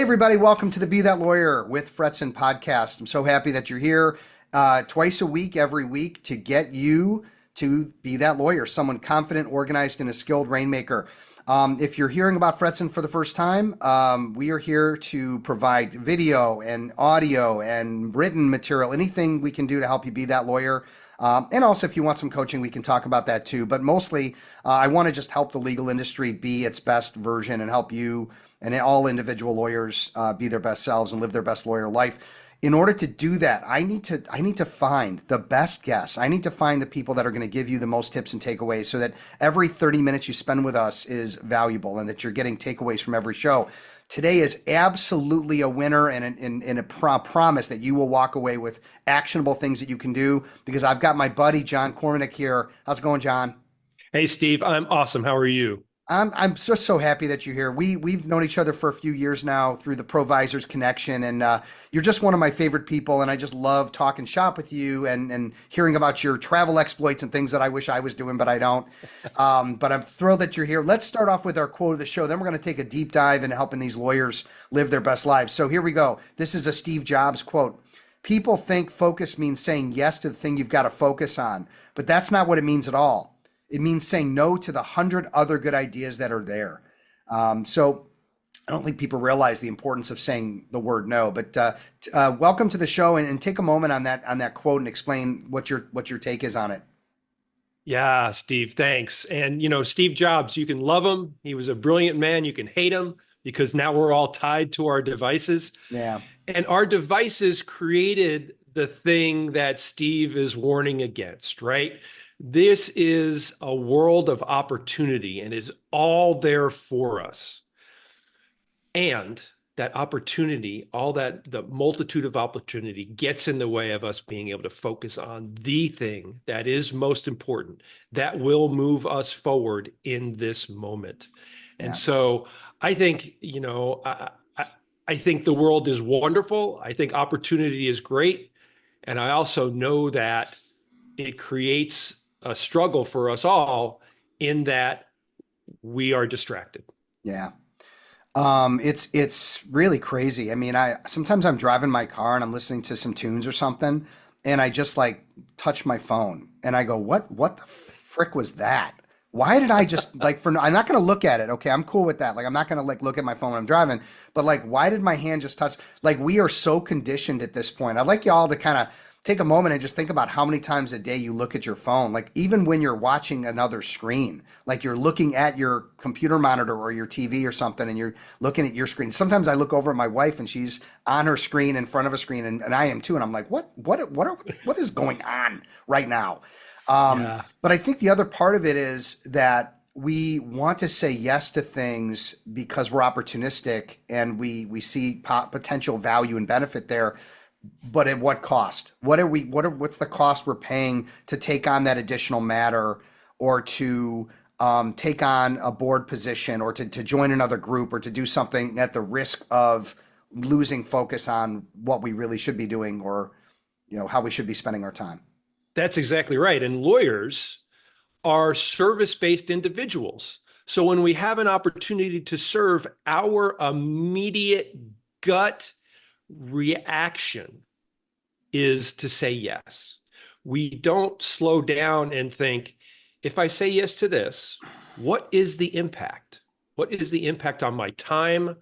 everybody. Welcome to the Be That Lawyer with Fretzin podcast. I'm so happy that you're here twice a week, every week, to get you to be that lawyer, someone confident, organized, and a skilled rainmaker. If you're hearing about Fretzin for the first time, we are here to provide video and audio and written material, anything we can do to help you be that lawyer. And also, if you want some coaching, we can talk about that too. But mostly, I want to just help the legal industry be its best version and help you and all individual lawyers be their best selves and live their best lawyer life. In order to do that, I need to find the best guests. I need to find the people that are going to give you the most tips and takeaways so that every 30 minutes you spend with us is valuable and that you're getting takeaways from every show. Today is absolutely a winner and a promise that you will walk away with actionable things that you can do, because I've got my buddy John Kormanik here. How's it going, John? Hey, Steve. I'm awesome. How are you? I'm so happy that you're here. We've known each other for a few years now through the Provisors connection, and you're just one of my favorite people. And I just love talking shop with you and hearing about your travel exploits and things that I wish I was doing, but I don't. But I'm thrilled that you're here. Let's start off with our quote of the show. Then we're going to take a deep dive into helping these lawyers live their best lives. So here we go. This is a Steve Jobs quote. People think focus means saying yes to the thing you've got to focus on, but that's not what it means at all. It means saying no to the 100 other good ideas that are there. So I don't think people realize the importance of saying the word no. But welcome to the show, and take a moment on that quote and explain what your take is on it. Yeah, Steve, thanks. And Steve Jobs, you can love him. He was a brilliant man. You can hate him because now we're all tied to our devices. Yeah. And our devices created the thing that Steve is warning against, right? This is a world of opportunity and is all there for us. And that opportunity, the multitude of opportunity gets in the way of us being able to focus on the thing that is most important, that will move us forward in this moment. And so I think, I think the world is wonderful. I think opportunity is great. And I also know that it creates a struggle for us all in that we are distracted. Yeah. It's really crazy. I mean, sometimes I'm driving my car and I'm listening to some tunes or something, and I just like touch my phone and I go, what the frick was that? Why did I just I'm not going to look at it. Okay. I'm cool with that. Like, I'm not going to look at my phone when I'm driving, but why did my hand just touch? We are so conditioned at this point. I'd like y'all to kind of take a moment and just think about how many times a day you look at your phone. Even when you're watching another screen, you're looking at your computer monitor or your TV or something, and you're looking at your screen. Sometimes I look over at my wife and she's on her screen in front of a screen, and I am too. And I'm like, what is going on right now? But I think the other part of it is that we want to say yes to things because we're opportunistic and we see potential value and benefit there. But at what cost? What's the cost we're paying to take on that additional matter, or to take on a board position, or to join another group, or to do something at the risk of losing focus on what we really should be doing, or how we should be spending our time? That's exactly right. And lawyers are service-based individuals. So when we have an opportunity to serve, our immediate gut reaction is to say yes. We don't slow down and think, if I say yes to this, what is the impact? What is the impact on my time,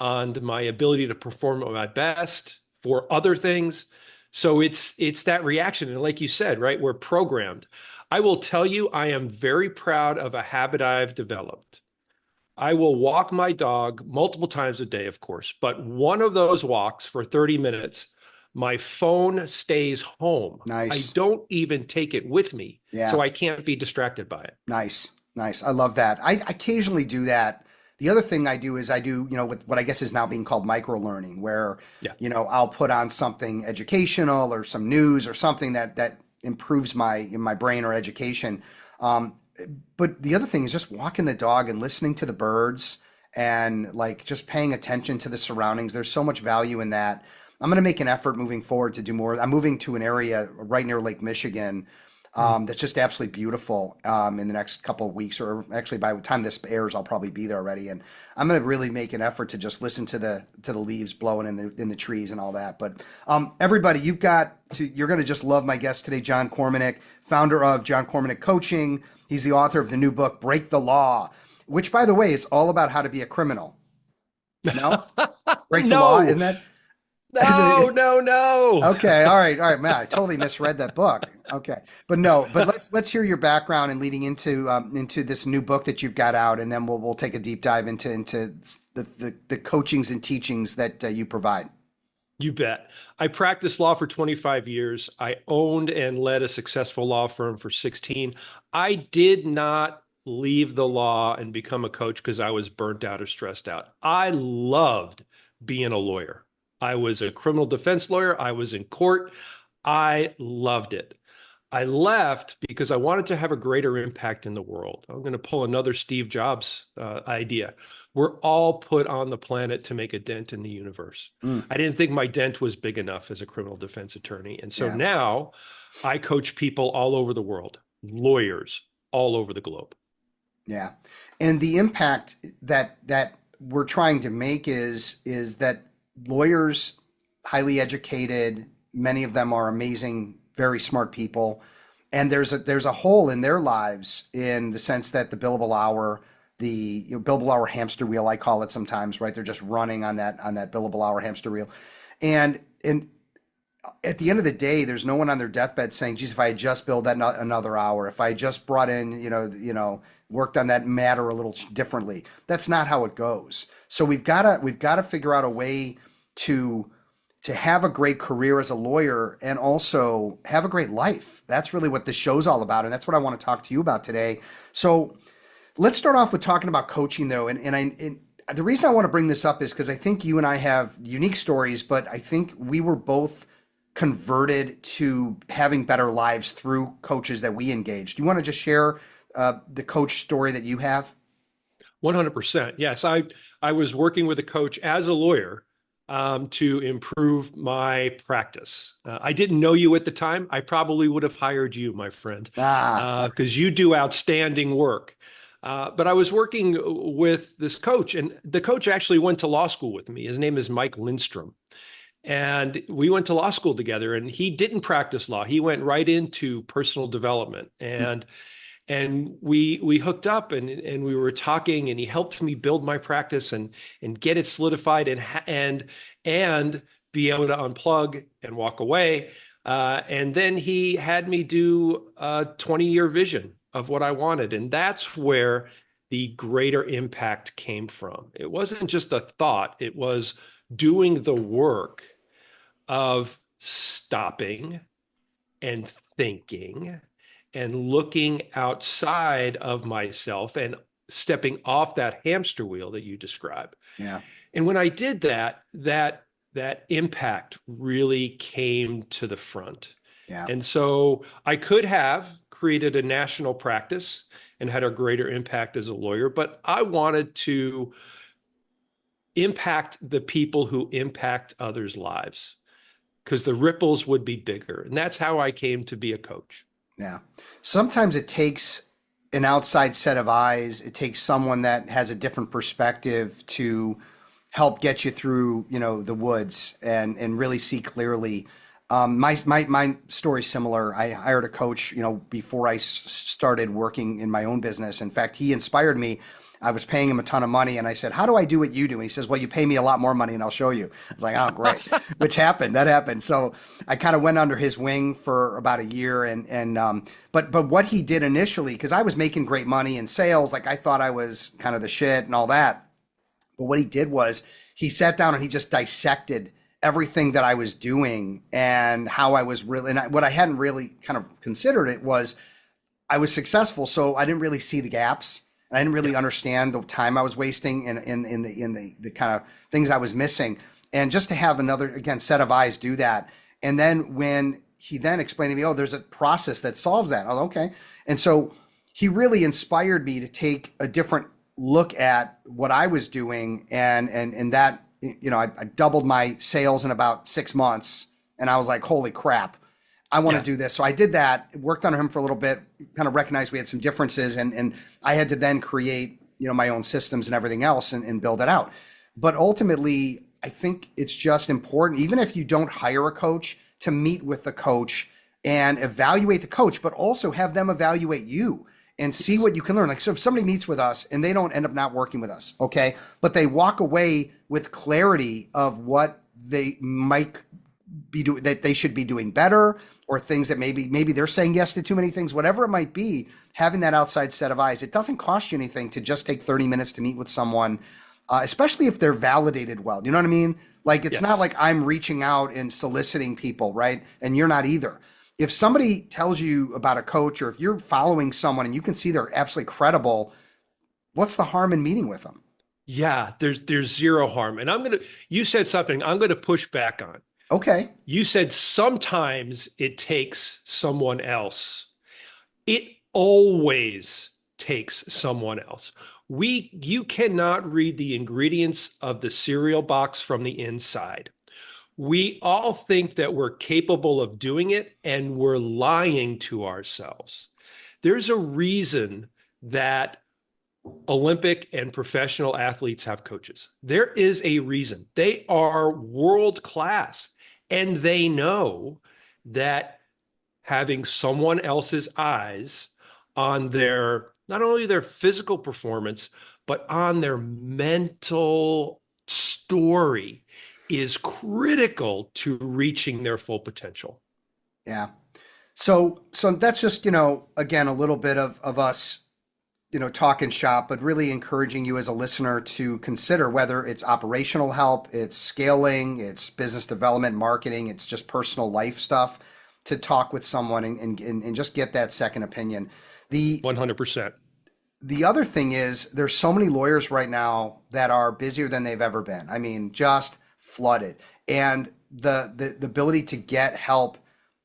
on my ability to perform at my best, for other things? So it's that reaction. And like you said, right, we're programmed. I will tell you, I am very proud of a habit I've developed. I will walk my dog multiple times a day, of course, but one of those walks for 30 minutes, my phone stays home. Nice. I don't even take it with me, Yeah. so I can't be distracted by it. Nice. I love that. I occasionally do that. The other thing I do is with what I guess is now being called micro learning, where, I'll put on something educational or some news or something that improves my brain or education. But the other thing is just walking the dog and listening to the birds and just paying attention to the surroundings. There's so much value in that. I'm going to make an effort moving forward to do more. I'm moving to an area right near Lake Michigan Mm. that's just absolutely beautiful in the next couple of weeks, or actually by the time this airs, I'll probably be there already. And I'm going to really make an effort to just listen to the leaves blowing in the trees and all that. But everybody, you're going to just love my guest today, John Kormanik, founder of John Kormanik Coaching. He's the author of the new book, Break the Law, which, by the way, is all about how to be a criminal. No? Break the law, No, isn't that? Isn't no, it? no, no. Okay, all right, man. I totally misread that book. Okay, but no, but let's hear your background and leading into this new book that you've got out, and then we'll take a deep dive into the coachings and teachings that you provide. You bet. I practiced law for 25 years. I owned and led a successful law firm for 16. I did not leave the law and become a coach because I was burnt out or stressed out. I loved being a lawyer. I was a criminal defense lawyer. I was in court. I loved it. I left because I wanted to have a greater impact in the world. I'm going to pull another Steve Jobs idea. We're all put on the planet to make a dent in the universe. Mm, I didn't think my dent was big enough as a criminal defense attorney. And so yeah, now I coach people all over the world, lawyers all over the globe. yeah, and the impact that we're trying to make is that lawyers, highly educated, many of them are amazing, very smart people, and there's a hole in their lives in the sense that the billable hour, the billable hour hamster wheel, I call it sometimes, right? They're just running on that billable hour hamster wheel, and at the end of the day, there's no one on their deathbed saying, "Geez, if I had just billed that another hour, if I just brought in, worked on that matter a little differently." That's not how it goes. So we've got to figure out a way to have a great career as a lawyer and also have a great life. That's really what this show's all about, and that's what I want to talk to you about today. So let's start off with talking about coaching, though, and the reason I want to bring this up is because I think you and I have unique stories, but I think we were both converted to having better lives through coaches that we engaged. Do you want to just share the coach story that you have? 100%. Yes, I was working with a coach as a lawyer to improve my practice. I didn't know you at the time. I probably would have hired you, my friend, Okay. because you do outstanding work. But I was working with this coach, and the coach actually went to law school with me. His name is Mike Lindstrom. And we went to law school together, and he didn't practice law. He went right into personal development. And we hooked up, and we were talking, and he helped me build my practice and get it solidified and be able to unplug and walk away. And then he had me do a 20-year vision of what I wanted. And that's where the greater impact came from. It wasn't just a thought, it was doing the work of stopping and thinking and looking outside of myself and stepping off that hamster wheel that you describe. Yeah. And when I did that, that impact really came to the front. Yeah. And so I could have created a national practice and had a greater impact as a lawyer, but I wanted to impact the people who impact others' lives because the ripples would be bigger. And that's how I came to be a coach. Yeah. Sometimes it takes an outside set of eyes. It takes someone that has a different perspective to help get you through, the woods and really see clearly. My story's similar. I hired a coach, before I started working in my own business. In fact, he inspired me. I was paying him a ton of money, and I said, "How do I do what you do?" And he says, "Well, you pay me a lot more money, and I'll show you." I was like, "Oh, great," which happened. That happened. So I kind of went under his wing for about a year, but what he did initially, because I was making great money in sales, like I thought I was kind of the shit and all that. But what he did was he sat down and he just dissected everything that I was doing and how I was really, and what I hadn't really kind of considered it was I was successful, so I didn't really see the gaps. And I didn't really understand the time I was wasting in the kind of things I was missing. And just to have another, again, set of eyes do that. And then when he then explained to me, "Oh, there's a process that solves that." Oh, okay. And so he really inspired me to take a different look at what I was doing. And that, I doubled my sales in about 6 months. And I was like, holy crap. I want to Yeah. do this. So I did that, worked on him for a little bit, kind of recognized we had some differences, and I had to then create, my own systems and everything else and build it out. But ultimately, I think it's just important, even if you don't hire a coach, to meet with the coach and evaluate the coach, but also have them evaluate you and see Yes. what you can learn. Like, so if somebody meets with us and they don't end up not working with us, okay, but they walk away with clarity of what they might be doing, that they should be doing better, or things that maybe they're saying yes to too many things, whatever it might be, having that outside set of eyes. It doesn't cost you anything to just take 30 minutes to meet with someone, especially if they're validated well. You know what I mean? Like, it's not Yes. like I'm reaching out and soliciting people, right? And you're not either. If somebody tells you about a coach, or if you're following someone and you can see they're absolutely credible, what's the harm in meeting with them? Yeah, there's zero harm. And you said something I'm gonna push back on. Okay. You said sometimes it takes someone else. It always takes someone else. You cannot read the ingredients of the cereal box from the inside. We all think that we're capable of doing it, and we're lying to ourselves. There's a reason that Olympic and professional athletes have coaches. There is a reason. They are world class, and they know that having someone else's eyes on their, not only their physical performance, but on their mental story is critical to reaching their full potential. Yeah. So that's just, again, a little bit of us, talking shop, but really encouraging you as a listener to consider whether it's operational help, it's scaling, it's business development, marketing, it's just personal life stuff, to talk with someone and just get that second opinion. The 100%. the other thing is, there's so many lawyers right now that are busier than they've ever been. I mean, just flooded. And the ability to get help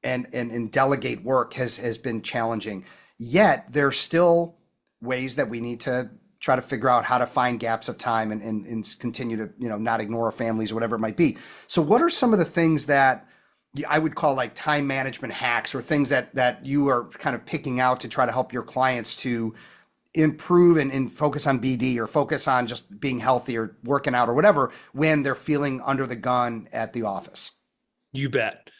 and delegate work has been challenging. Yet there's still ways that we need to try to figure out how to find gaps of time and continue to, not ignore our families or whatever it might be. So what are some of the things that I would call like time management hacks, or things that you are kind of picking out to try to help your clients to improve and focus on BD, or focus on just being healthy or working out or whatever, when they're feeling under the gun at the office? You bet.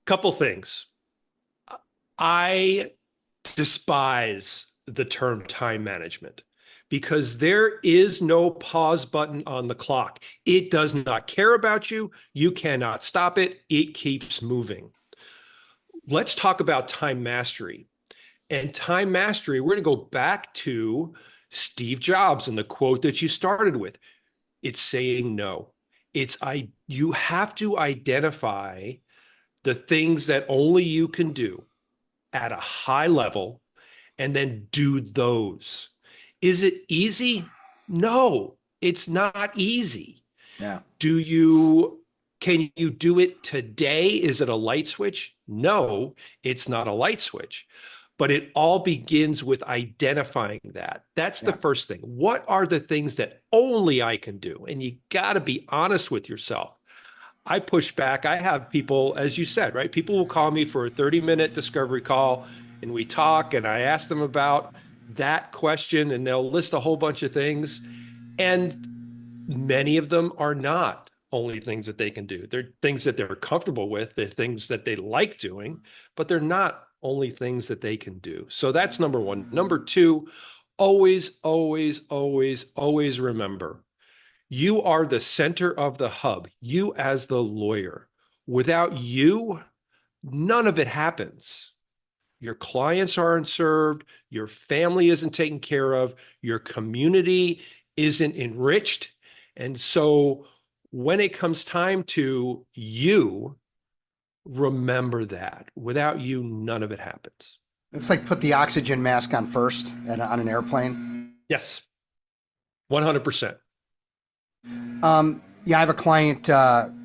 Couple things. I despise the term time management, because there is no pause button on the clock. It does not care about you. You cannot stop it. It keeps moving. Let's talk about time mastery. And time mastery, we're going to go back to Steve Jobs and the quote that you started with. It's saying no. You have to identify the things that only you can do at a high level, and then do those. Is it easy? No, it's not easy. Yeah. Can you do it today? Is it a light switch? No, it's not a light switch. But it all begins with identifying that. That's the Yeah. first thing. What are the things that only I can do? And you got to be honest with yourself. I push back. I have people, as you said, right? People will call me for a 30-minute discovery call, and we talk, and I ask them about that question, and they'll list a whole bunch of things. And many of them are not only things that they can do. They're things that they're comfortable with. They're things that they like doing, but they're not only things that they can do. So that's number one. Number two, always, always, always, always remember, you are the center of the hub, you as the lawyer. Without you, none of it happens. Your clients aren't served, your family isn't taken care of, your community isn't enriched. And so when it comes time to you, remember that. Without you, none of it happens. It's like put the oxygen mask on first on an airplane. Yes, 100%. Yeah, I have a client,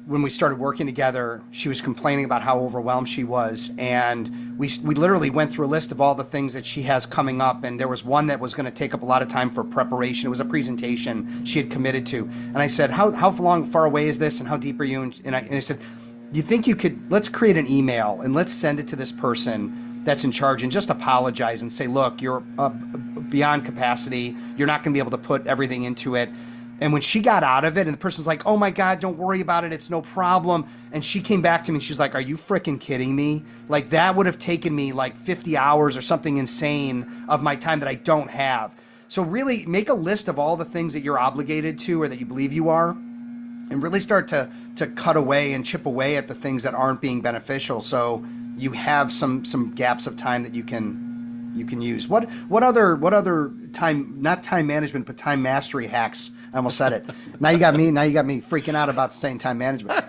when we started working together, she was complaining about how overwhelmed she was. And we literally went through a list of all the things that she has coming up. And there was one that was going to take up a lot of time for preparation. It was a presentation she had committed to. And I said, how far away is this? And how deep are you? And I said, Do you think you could, let's create an email and let's send it to this person that's in charge and just apologize and say, look, you're beyond capacity. You're not going to be able to put everything into it. And when she got out of it and the person's like, oh my God, don't worry about it. It's no problem. And she came back to me and she's like, are you freaking kidding me? Like that would have taken me like 50 hours or something insane of my time that I don't have. So really make a list of all the things that you're obligated to or that you believe you are, and really start to cut away and chip away at the things that aren't being beneficial, so you have some gaps of time that you can use. What other time, not time management but time mastery hacks? I almost said it. Now you got me freaking out about saying time management.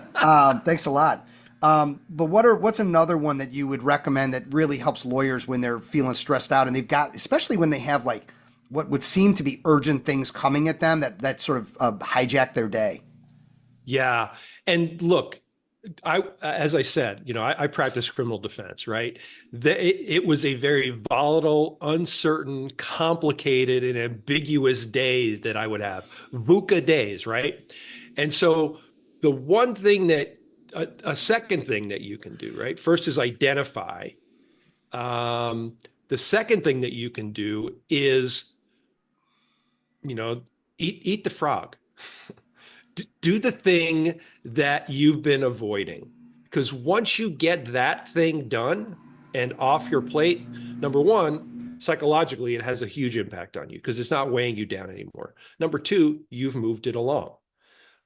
Thanks a lot. But what's another one that you would recommend that really helps lawyers when they're feeling stressed out and they've got, especially when they have like what would seem to be urgent things coming at them that sort of hijack their day? Yeah. And look, as I said, I practice criminal defense, right? It was a very volatile, uncertain, complicated, and ambiguous day that I would have, VUCA days, right? And so the one thing that, a second thing that you can do, right? First is identify. The second thing that you can do is, eat the frog. Do the thing that you've been avoiding. Because once you get that thing done and off your plate, number one, psychologically, it has a huge impact on you because it's not weighing you down anymore. Number two, you've moved it along.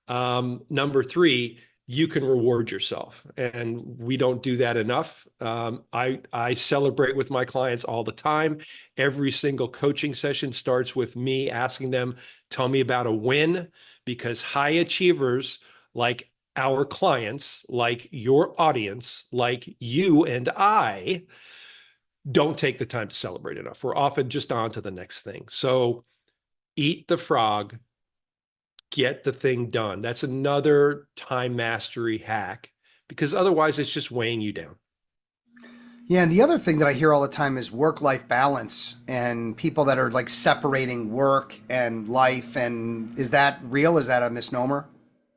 Number three, you can reward yourself. And we don't do that enough. I celebrate with my clients all the time. Every single coaching session starts with me asking them, tell me about a win, because high achievers like our clients, like your audience, like you and I, don't take the time to celebrate enough. We're often just on to the next thing. So eat the frog, get the thing done. That's another time mastery hack, because otherwise it's just weighing you down. Yeah, and the other thing that I hear all the time is work-life balance and people that are like separating work and life. And is that real? Is that a misnomer?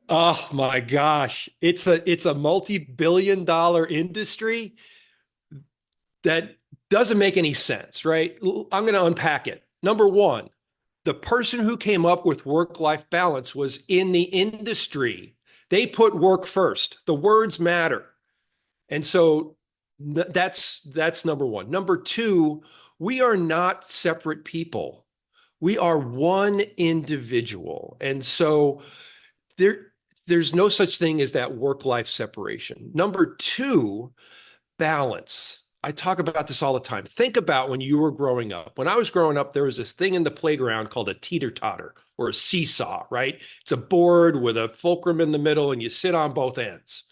Oh my gosh. It's a multi-billion dollar industry that doesn't make any sense, right? I'm going to unpack it. Number one, the person who came up with work-life balance was in the industry. They put work first. The words matter. And so that's number one. Number two, we are not separate people. We are one individual. And so there's no such thing as that work-life separation. Number two, balance. I talk about this all the time. Think about when you were growing up. When I was growing up, there was this thing in the playground called a teeter-totter or a seesaw, right? It's a board with a fulcrum in the middle and you sit on both ends.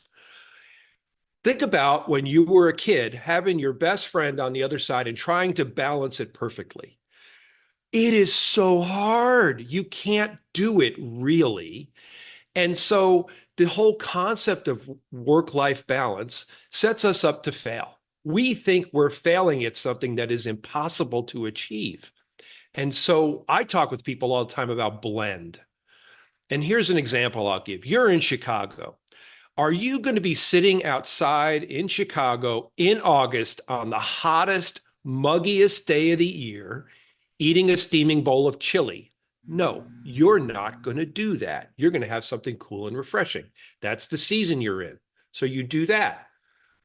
Think about when you were a kid, having your best friend on the other side and trying to balance it perfectly. It is so hard. You can't do it really. And so the whole concept of work-life balance sets us up to fail. We think we're failing at something that is impossible to achieve. And so I talk with people all the time about blend. And here's an example I'll give. You're in Chicago. Are you going to be sitting outside in Chicago in August on the hottest, muggiest day of the year, eating a steaming bowl of chili? No, you're not going to do that. You're going to have something cool and refreshing. That's the season you're in. So you do that.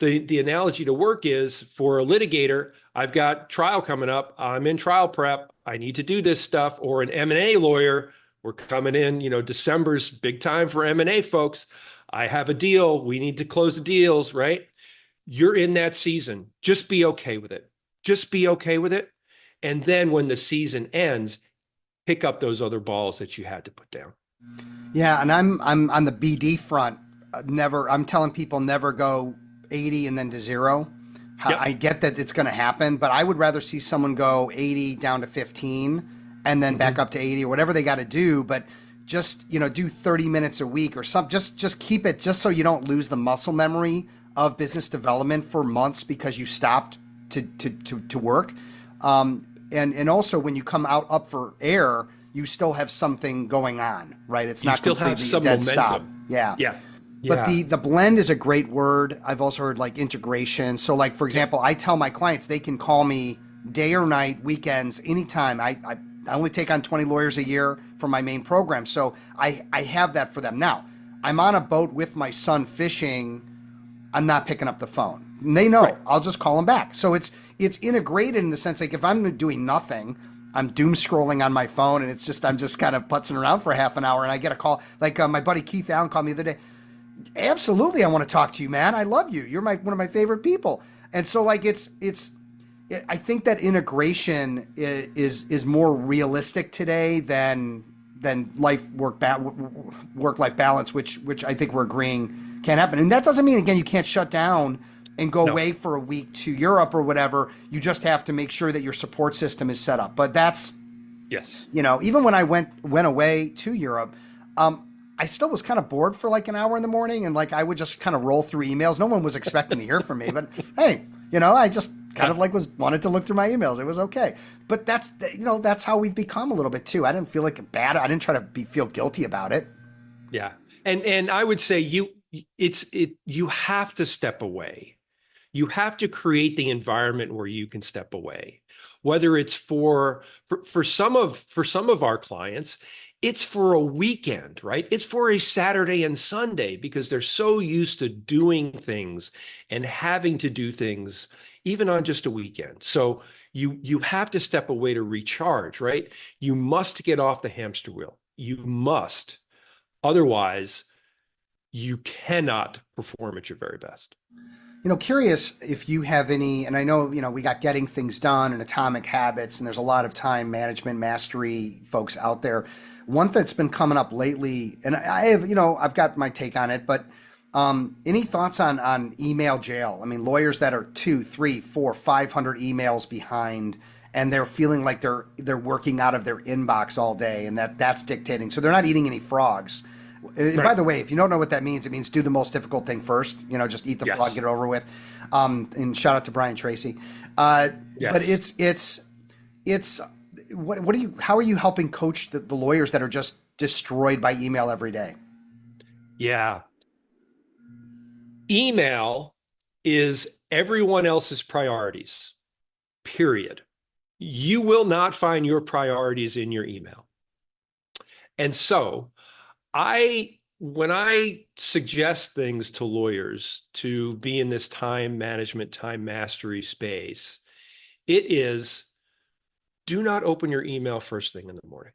The analogy to work is, for a litigator, I've got trial coming up. I'm in trial prep. I need to do this stuff. Or an M&A lawyer, we're coming in, December's big time for M&A folks. I have a deal. We need to close the deals, right? You're in that season. Just be okay with it. Just be okay with it. And then when the season ends, pick up those other balls that you had to put down. Yeah, and I'm on the BD front. I'm telling people never go 80 and then to zero. Yep. I get that it's going to happen, but I would rather see someone go 80 down to 15 and then back up to 80 or whatever they got to do. But just, do 30 minutes a week or something. Just keep it, just so you don't lose the muscle memory of business development for months because you stopped to work. And also when you come out up for air, you still have something going on, right? It's not still have completely some dead momentum. stop. Yeah. Yeah. But Yeah. the blend is a great word. I've also heard like integration. So like for Yep. example, I tell my clients they can call me day or night, weekends, anytime. I only take on 20 lawyers a year for my main program. So I have that for them. Now, I'm on a boat with my son fishing. I'm not picking up the phone. And they Right. know. I'll just call them back. So it's integrated in the sense like if I'm doing nothing, I'm doom scrolling on my phone and I'm just kind of putzing around for half an hour and I get a call like my buddy Keith Allen called me the other day. Absolutely, I want to talk to you, man. I love you. You're my one of my favorite people. And so like I think that integration is more realistic today than work life balance, which I think we're agreeing can happen. And that doesn't mean again you can't shut down and go No. away for a week to Europe or whatever. You just have to make sure that your support system is set up. But that's Yes. even when I went away to Europe, I still was kind of bored for like an hour in the morning, and like I would just kind of roll through emails. No one was expecting to hear from me, but hey, I just kind of Yeah. like was wanted to look through my emails. It was okay, but that's how we've become a little bit too. I didn't feel like bad. I didn't try to feel guilty about it. Yeah. And I would say you have to step away. You have to create the environment where you can step away. Whether it's for some of our clients, it's for a weekend, right? It's for a Saturday and Sunday because they're so used to doing things and having to do things even on just a weekend. So you have to step away to recharge, right? You must get off the hamster wheel. You must. Otherwise, you cannot perform at your very best. Curious if you have any, and I know, we got Getting Things Done and Atomic Habits, and there's a lot of time management mastery folks out there. One that's been coming up lately, and I have, I've got my take on it, but any thoughts on email jail? I mean, lawyers that are 2, 3, 4, 500 emails behind, and they're feeling like they're working out of their inbox all day, and that's dictating. So they're not eating any frogs. And by Right. the way, if you don't know what that means, it means do the most difficult thing first. Just eat the frog, Yes. get it over with. And shout out to Brian Tracy. But Yes. it's what do you how are you helping coach the lawyers that are just destroyed by email every day? Yeah. Email is everyone else's priorities, period. You will not find your priorities in your email. And so when I suggest things to lawyers to be in this time management, time mastery space, it is do not open your email first thing in the morning.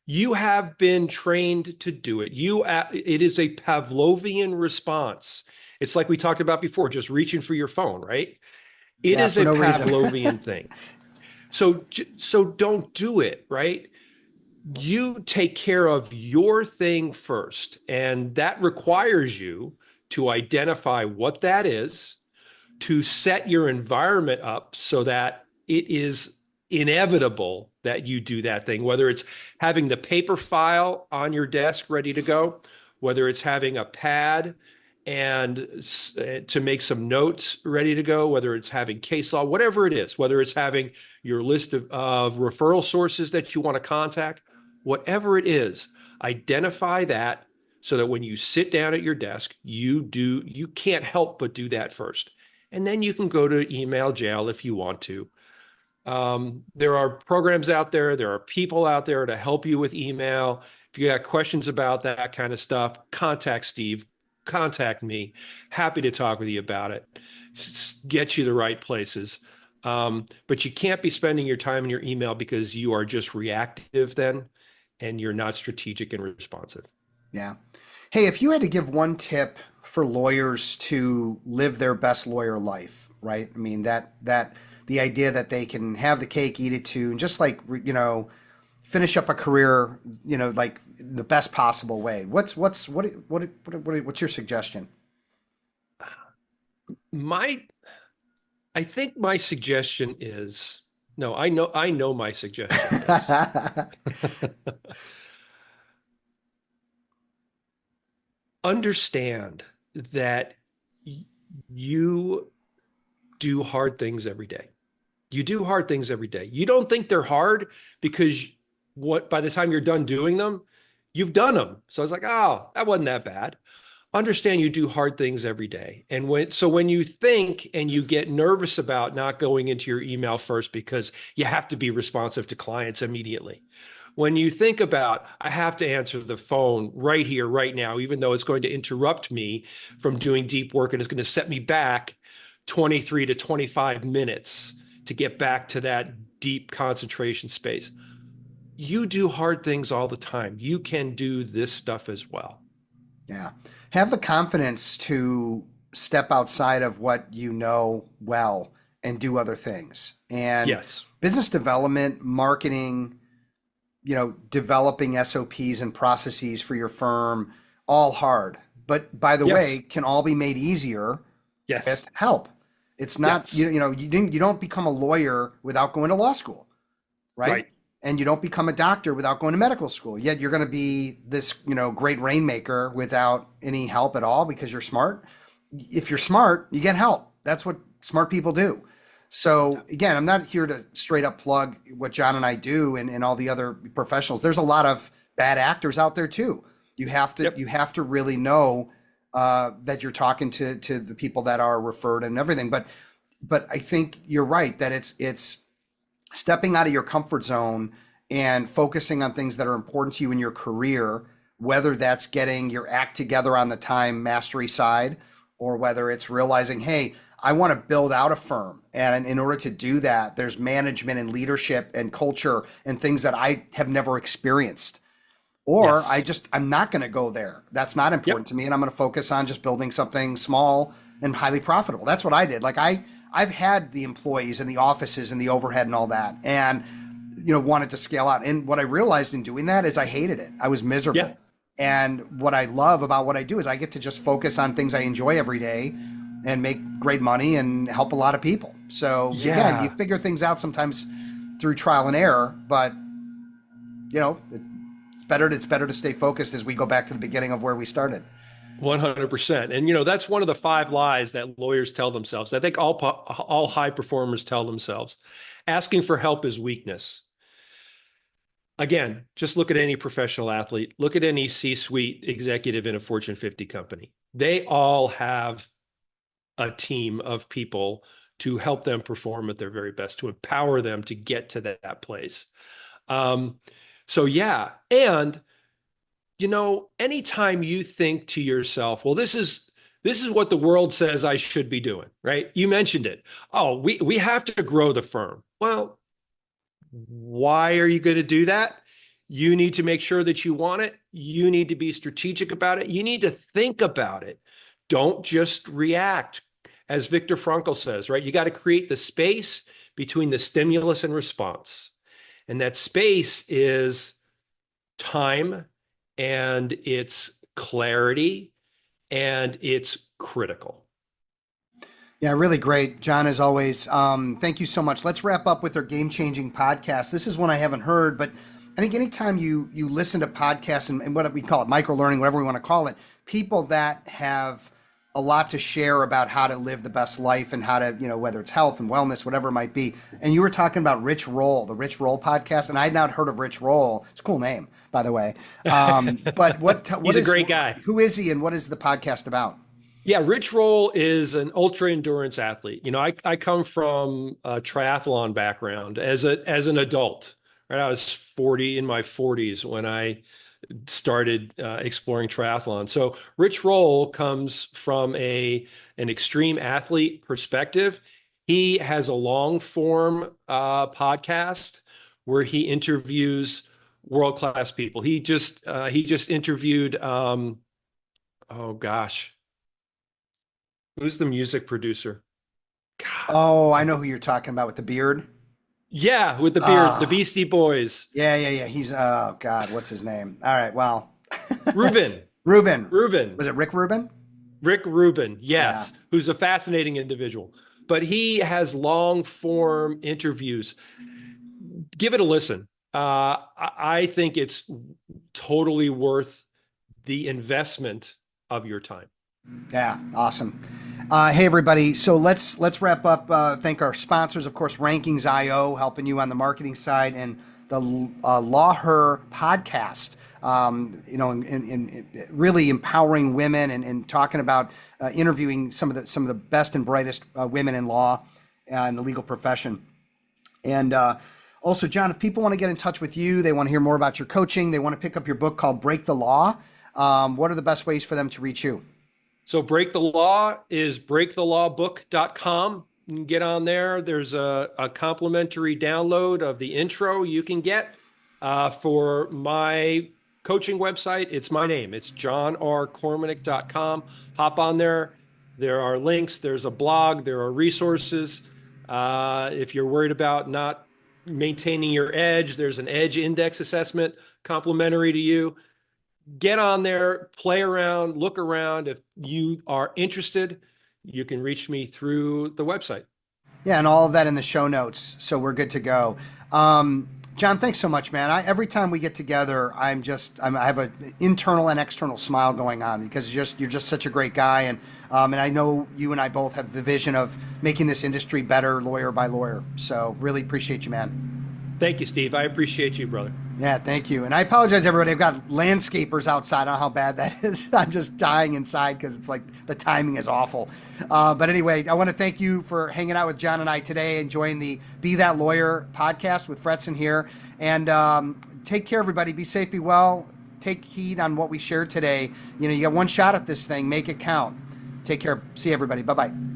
You have been trained to do it. It is a Pavlovian response. It's like we talked about before, just reaching for your phone, right? It Yeah, is for a no reason. Pavlovian thing. So don't do it, right? You take care of your thing first, and that requires you to identify what that is, to set your environment up so that it is inevitable that you do that thing, whether it's having the paper file on your desk ready to go, whether it's having a pad and to make some notes ready to go, whether it's having case law, whatever it is, whether it's having your list of referral sources that you want to contact, whatever it is, identify that so that when you sit down at your desk, you can't help but do that first. And then you can go to email jail if you want to. There are programs out there are people out there to help you with email. If you got questions about that kind of stuff, contact Steve, contact me. Happy to talk with you about it, get you the right places. But you can't be spending your time in your email because you are just reactive then and you're not strategic and responsive. Yeah. Hey, if you had to give one tip for lawyers to live their best lawyer life, right? I mean that the idea that they can have the cake, eat it too, and just like finish up a career, like the best possible way. What's your suggestion? My I think my suggestion is no, I know my suggestion is understand that you do hard things every day. You do hard things every day. You don't think they're hard because what by the time you're done doing them, you've done them. So it's like, oh, that wasn't that bad. understand you do hard things every day. And when you think and you get nervous about not going into your email first because you have to be responsive to clients immediately. When you think about, I have to answer the phone right here, right now, even though it's going to interrupt me from doing deep work and it's going to set me back 23 to 25 minutes to get back to that deep concentration space. You do hard things all the time. You can do this stuff as well. Yeah. Have the confidence to step outside of what you know well and do other things. And Yes. business development, marketing, developing SOPs and processes for your firm, all hard. But by the Yes. way, can all be made easier Yes. with help. It's not, Yes. you don't become a lawyer without going to law school, right? Right. And you don't become a doctor without going to medical school. Yet you're going to be this, great rainmaker without any help at all because you're smart. If you're smart, you get help. That's what smart people do. So again, I'm not here to straight up plug what John and I do and all the other professionals. There's a lot of bad actors out there too. You have to Yep. you have to really know that you're talking to the people that are referred and everything. But I think you're right that it's stepping out of your comfort zone and focusing on things that are important to you in your career, whether that's getting your act together on the time mastery side, or whether it's realizing, hey, I want to build out a firm. And in order to do that, there's management and leadership and culture and things that I have never experienced. Or Yes. I'm not going to go there. That's not important Yep. to me. And I'm going to focus on just building something small and highly profitable. That's what I did. Like I've had the employees and the offices and the overhead and all that, and wanted to scale out. And what I realized in doing that is I hated it. I was miserable. Yeah. And what I love about what I do is I get to just focus on things I enjoy every day and make great money and help a lot of people. So again, you Yeah. figure things out sometimes through trial and error, but it's better to stay focused as we go back to the beginning of where we started. 100%. And that's one of the 5 lies that lawyers tell themselves. I think all high performers tell themselves. Asking for help is weakness. Again, just look at any professional athlete, look at any C-suite executive in a Fortune 50 company. They all have a team of people to help them perform at their very best, to empower them to get to that place. So yeah. And anytime you think to yourself, well, this is what the world says I should be doing, right? You mentioned it. Oh, we have to grow the firm. Well, why are you going to do that? You need to make sure that you want it. You need to be strategic about it. You need to think about it. Don't just react. As Viktor Frankl says, right? You got to create the space between the stimulus and response. And that space is time, and it's clarity, and it's critical. Yeah, really great. John, as always, thank you so much. Let's wrap up with our game-changing podcast. This is one I haven't heard, but I think anytime you listen to podcasts and what we call it, micro-learning, whatever we want to call it, people that have a lot to share about how to live the best life and how to, whether it's health and wellness, whatever it might be. And you were talking about Rich Roll, the Rich Roll podcast, and I had not heard of Rich Roll. It's a cool name, by the way. But what He's a great guy. Who is he and what is the podcast about? Yeah, Rich Roll is an ultra endurance athlete. I come from a triathlon background as an adult. Right, I was in my 40s when I started exploring triathlon. So Rich Roll comes from an extreme athlete perspective. He has a long form podcast where he interviews world-class people. He just interviewed oh gosh, who's the music producer? God. Oh, I know who you're talking about with the beard. Yeah, with the beard, the Beastie Boys. Yeah. He's oh God, what's his name? All right, well, Rubin. Rubin. Was it Rick Rubin? Rick Rubin, yes, Yeah. who's a fascinating individual. But he has long form interviews. Give it a listen. I think it's totally worth the investment of your time. Yeah, awesome. Hey everybody, so let's wrap up. Thank our sponsors, of course, Rankings.io, helping you on the marketing side, and the LawHer podcast. in really empowering women and talking about interviewing some of the best and brightest women in law in the legal profession. And also, John, if people want to get in touch with you, they want to hear more about your coaching, they want to pick up your book called Break the Law, what are the best ways for them to reach you? So Break the Law is breakthelawbook.com. You can get on there. There's a complimentary download of the intro you can get for my coaching website. It's my name. It's johnrkormanik.com. Hop on there. There are links. There's a blog. There are resources. If you're worried about not maintaining your edge, there's an edge index assessment complimentary to you. Get on there, play around, look around. If you are interested, you can reach me through the website. Yeah, and all of that in the show notes, so we're good to go. John, thanks so much, man. Every time we get together, I have an internal and external smile going on because you're just such a great guy, and I know you and I both have the vision of making this industry better, lawyer by lawyer. So really appreciate you, man. Thank you, Steve. I appreciate you, brother. Yeah, thank you. And I apologize, everybody. I've got landscapers outside. I don't know how bad that is. I'm just dying inside because it's like the timing is awful. But anyway, I want to thank you for hanging out with John and I today, enjoying the Be That Lawyer podcast with Fretzin here. And take care, everybody. Be safe, be well. Take heed on what we shared today. You got one shot at this thing. Make it count. Take care. See everybody. Bye-bye.